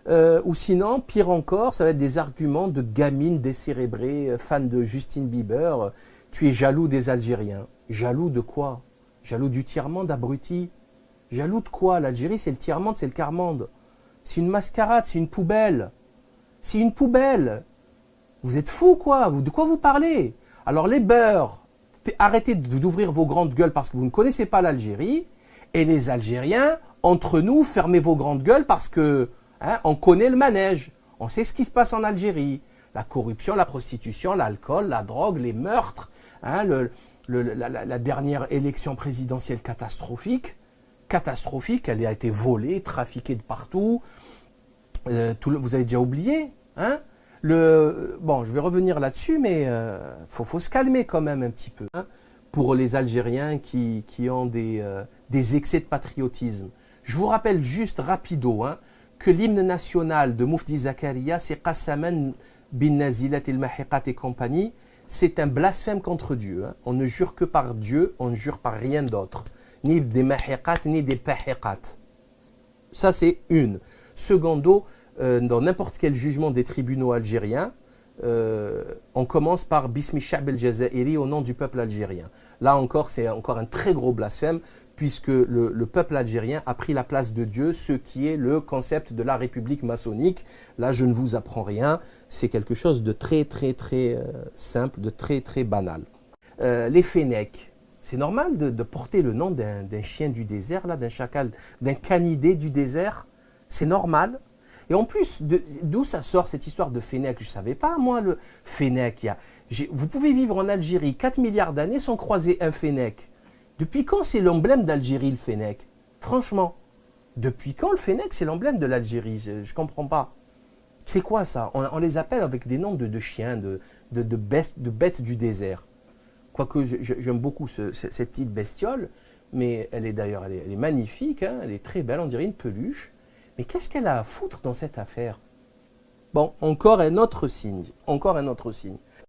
Ou sinon, pire encore, ça va être des arguments de gamines décérébrées, fans de Justin Bieber. Tu es jaloux des Algériens. Jaloux de quoi? Jaloux du tiers-monde, abruti. Jaloux de quoi? L'Algérie, c'est le tiers-monde, c'est le quart-monde. C'est une mascarade, c'est une poubelle. C'est une poubelle. Vous êtes fous, quoi? De quoi vous parlez? Alors, les beurs, arrêtez d'ouvrir vos grandes gueules parce que vous ne connaissez pas l'Algérie. Et les Algériens, entre nous, fermez vos grandes gueules parce que on connaît le manège. On sait ce qui se passe en Algérie. La corruption, la prostitution, l'alcool, la drogue, les meurtres. La dernière élection présidentielle catastrophique. Catastrophique, elle a été volée, trafiquée de partout. Vous avez déjà oublié, bon, je vais revenir là-dessus, mais faut se calmer quand même un petit peu. Pour les Algériens qui ont des excès de patriotisme. Je vous rappelle juste rapido que l'hymne national de Moufdi Zakaria, c'est Qassaman bin Nazilat el Mahiqat et compagnie. C'est un blasphème contre Dieu. On ne jure que par Dieu, on ne jure par rien d'autre. Ni des Mahiqat, ni des Pahiqat. Ça, c'est une. Secondo, dans n'importe quel jugement des tribunaux algériens, on commence par Bismi Sha'b el-Jazairi au nom du peuple algérien. Là encore, c'est encore un très gros blasphème puisque le peuple algérien a pris la place de Dieu, ce qui est le concept de la république maçonnique. Là, je ne vous apprends rien, c'est quelque chose de très simple, de très banal. Les Fennecs, c'est normal de porter le nom d'un chien du désert, d'un chacal, d'un canidé du désert, c'est normal. Et en plus, d'où ça sort cette histoire de Fennec? Je ne savais pas, moi, le Fennec. Vous pouvez vivre en Algérie 4 milliards d'années sans croiser un Fennec. Depuis quand c'est l'emblème d'Algérie, le Fennec? Franchement, depuis quand le Fennec, c'est l'emblème de l'Algérie? Je ne comprends pas. C'est quoi ça? On les appelle avec des noms de chiens, de bêtes du désert. Quoique j'aime beaucoup cette petite bestiole, mais elle est magnifique, elle est très belle, on dirait une peluche. Mais qu'est-ce qu'elle a à foutre dans cette affaire? Bon, encore un autre signe.